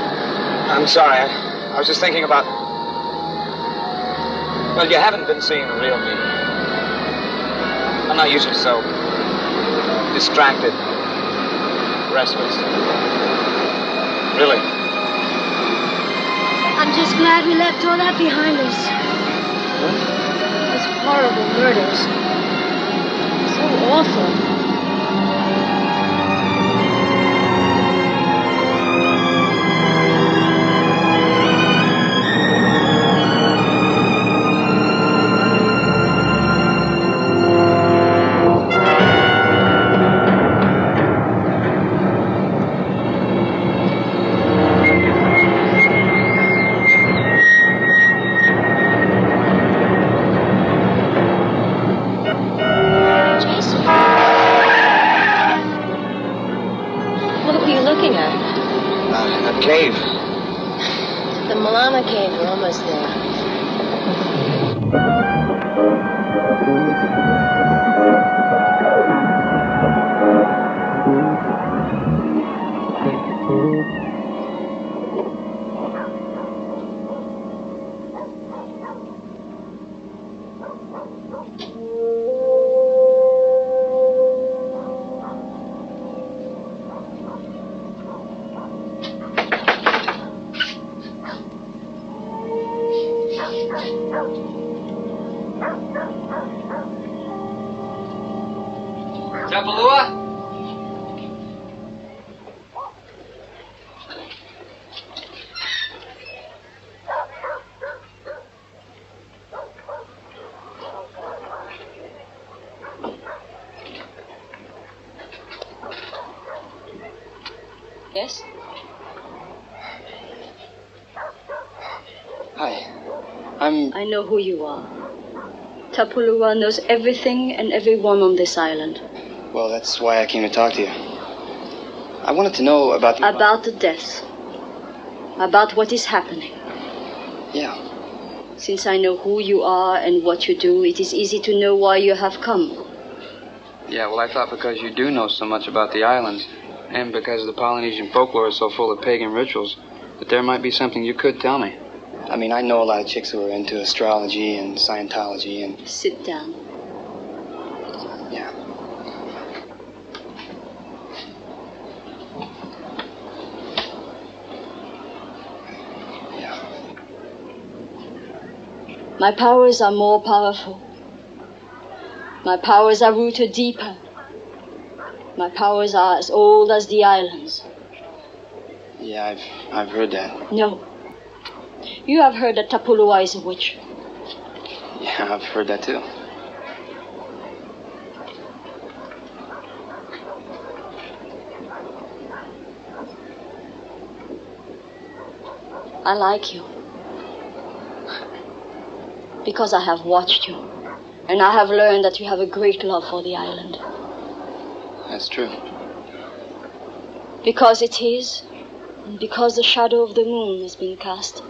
I'm sorry. I was just thinking about... Well, you haven't been seeing the real me. I'm not usually so distracted, restless. Really. I'm just glad we left all that behind us. Those horrible murders. So awful. Cave. The Malama Cave, we're almost there. Tapalua? Yes? Hi. I know who you are. Tapulua knows everything and everyone on this island. Well, that's why I came to talk to you. I wanted to know about the... About the deaths. About what is happening. Yeah. Since I know who you are and what you do, it is easy to know why you have come. Yeah, well, I thought because you do know so much about the islands, and because the Polynesian folklore is so full of pagan rituals, that there might be something you could tell me. I mean, I know a lot of chicks who are into astrology and Scientology and... Sit down. Yeah. My powers are more powerful. My powers are rooted deeper. My powers are as old as the islands. Yeah, I've heard that. No. You have heard that Tapulua is a witch. Yeah, I've heard that too. I like you. Because I have watched you. And I have learned that you have a great love for the island. That's true. Because it is, and because the shadow of the moon has been cast,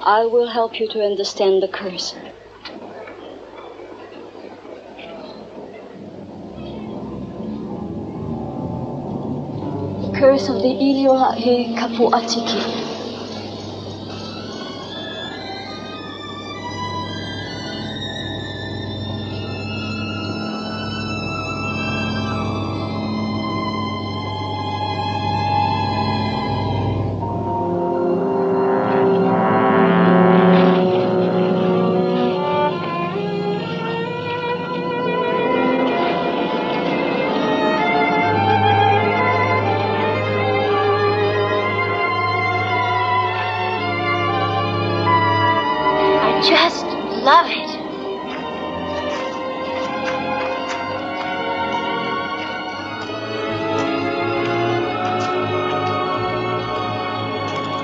I will help you to understand the curse. The curse of the Iliohae Kapuatiki. Just love it.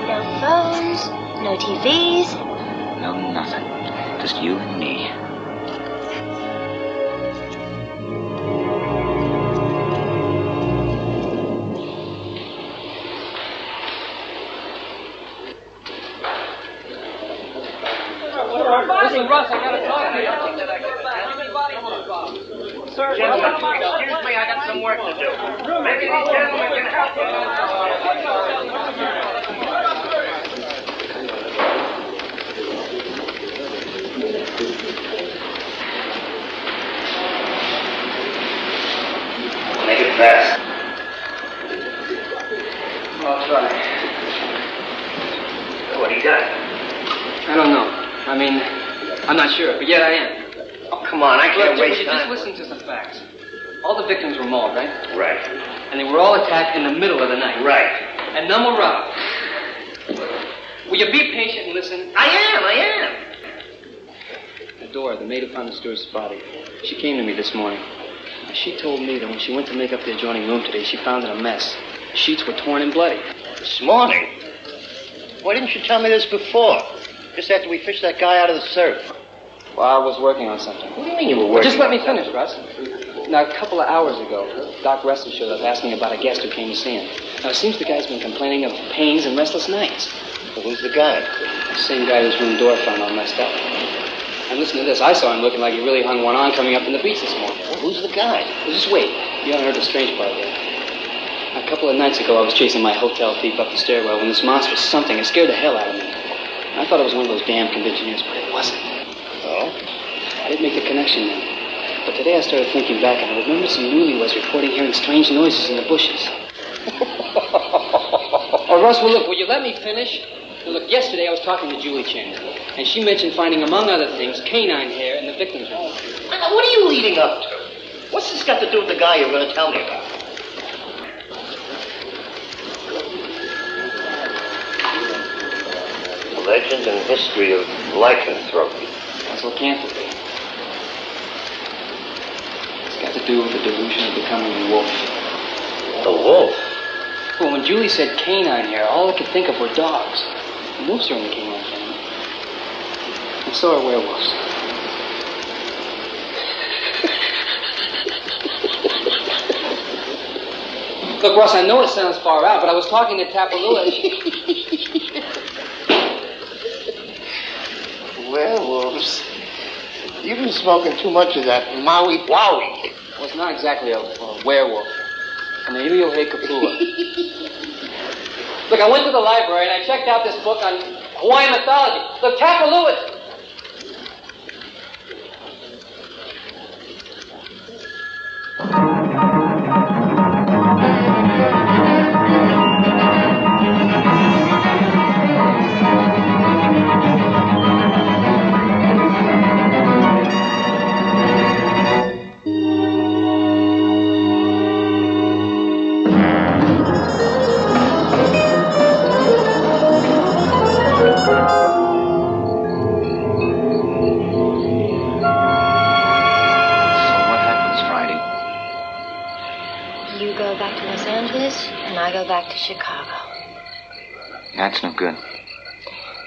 No phones, no TVs. No, nothing. Just you and me. Listen, Russ, I gotta talk to you. Sir, Gentlemen, excuse me, I got some work to do. Maybe these gentlemen can help you. Make it fast. I'll try. What do you got? I don't know. I mean, I'm not sure, but yet I am. Oh, come on, I can't Look, waste just time. listen to some facts. All the victims were mauled, right? Right. And they were all attacked in the middle of the night. Right. And none were robbed. Will you be patient and listen? I am. Dora, the maid who found the steward's body, she came to me this morning. She told me that when she went to make up the adjoining room today, she found it a mess. The sheets were torn and bloody. This morning? Why didn't you tell me this before? Just after we fished that guy out of the surf. Well, I was working on something. What do you mean you were working? Just let me finish, Russ. Now, a couple of hours ago, Doc Russell showed up asking about a guest who came to see him. Now, it seems the guy's been complaining of pains and restless nights. Well, who's the guy? The same guy whose room Dora found all messed up. And listen to this. I saw him looking like he really hung one on coming up from the beach this morning. Well, who's the guy? Well, just wait. You haven't heard the strange part yet. A couple of nights ago, I was chasing my hotel thief up the stairwell when this monstrous something, it scared the hell out of me. I thought it was one of those damn conventioneers, but it wasn't. Oh? I didn't make the connection then. But today I started thinking back, and I remember some newlyweds reporting hearing strange noises in the bushes. Oh, Russ, well, look, will you let me finish? Now, look, yesterday I was talking to Julie Chen, and she mentioned finding, among other things, canine hair in the victim's room. What are you leading up to? What's this got to do with the guy you were going to tell me about? The legend and history of lycanthropy. That's what can't be. It's got to do with the delusion of becoming a wolf. The wolf? Well, when Julie said canine here, all I could think of were dogs. Wolves are in the canine family. And so are werewolves. Look, Ross, I know it sounds far out, but I was talking to Tapalula. Werewolves? You've been smoking too much of that Maui Wowie. Well, it's not exactly a werewolf. An Kapua. Look, I went to the library and I checked out this book on Hawaiian mythology. Look, Tapalua. I go back to Chicago. That's no good.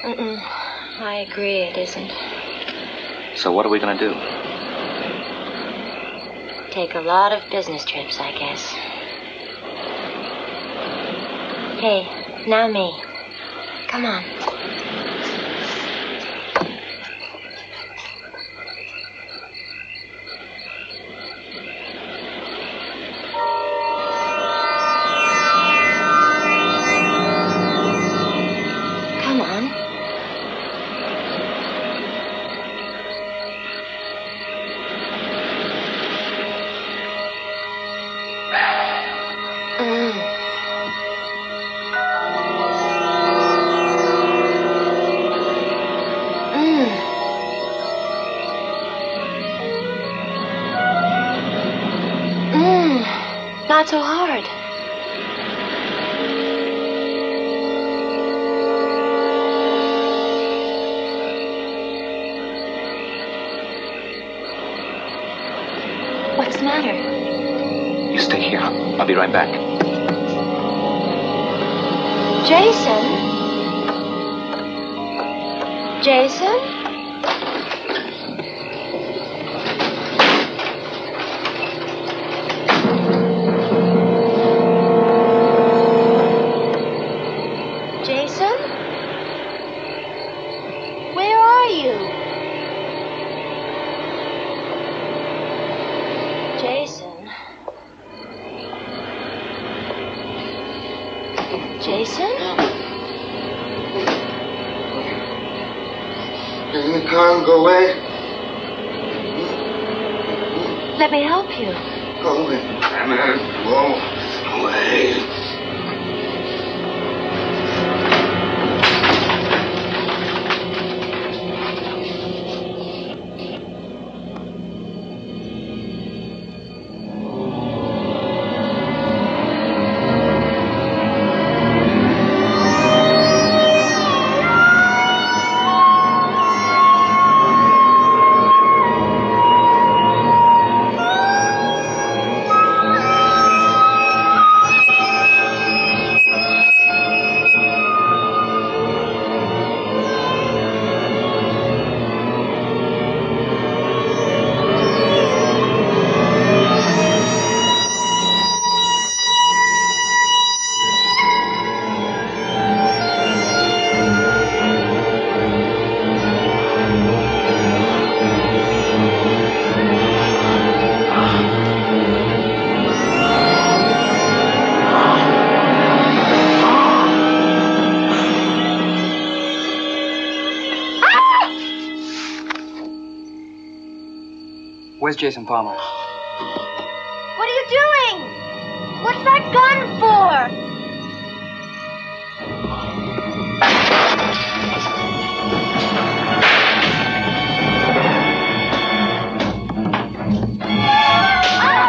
I agree it isn't. So what are we going to do? Take a lot of business trips, I guess. Hey, now me. Come on. Not so hard. What's the matter? You stay here. I'll be right back. Jason? Jason? Go away. Let me help you. Go away. Go away. Where's Jason Palmer? What are you doing? What's that gun for? Ah!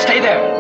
Stay there.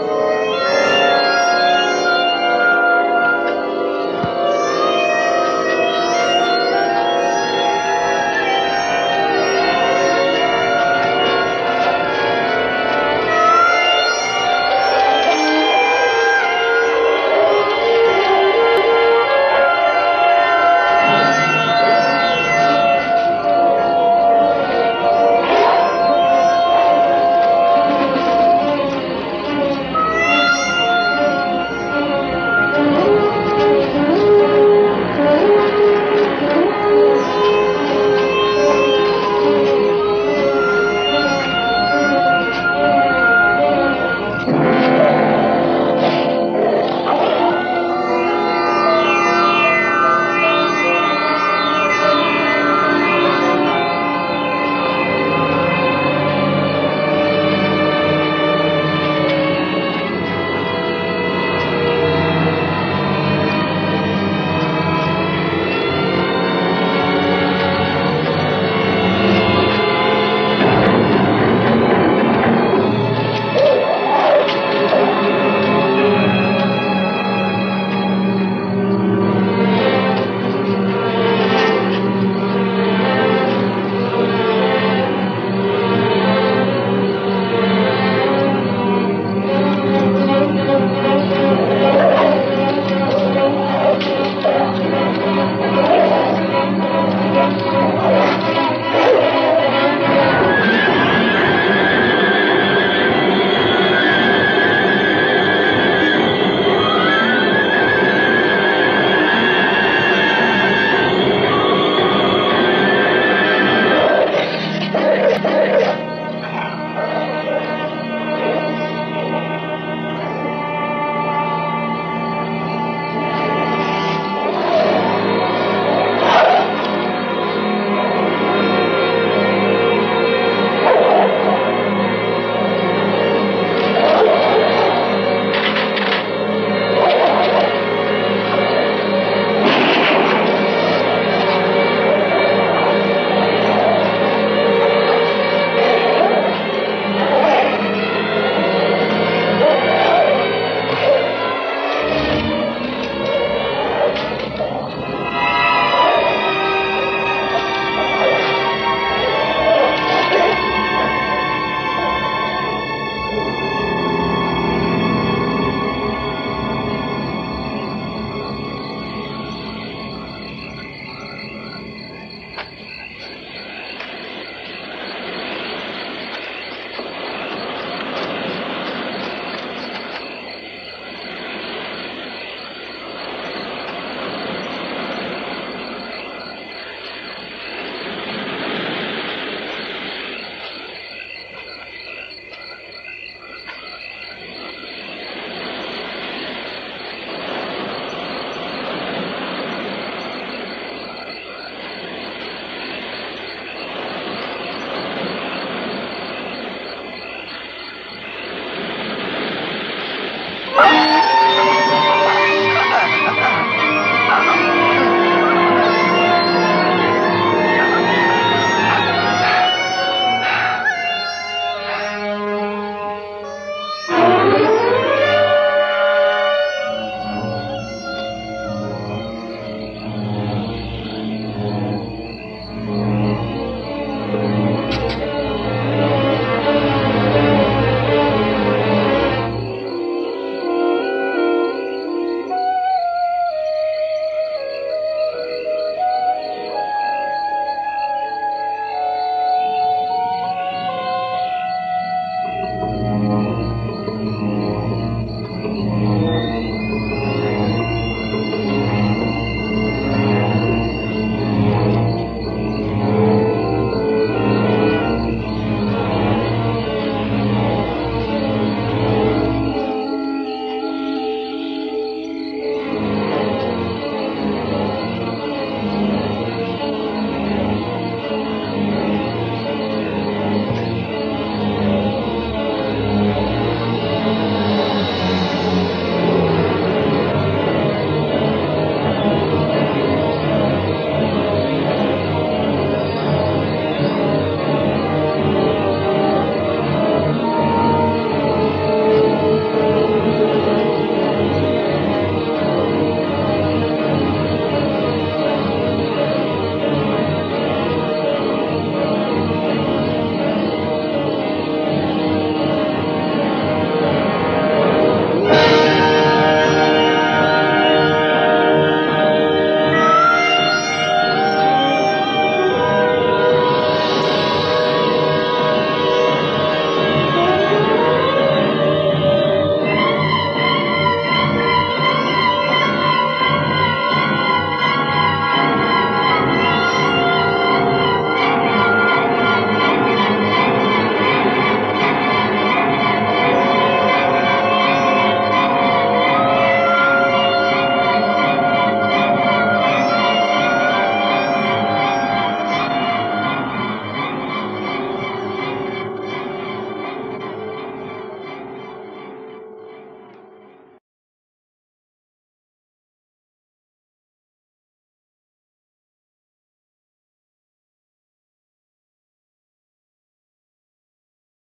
Ah!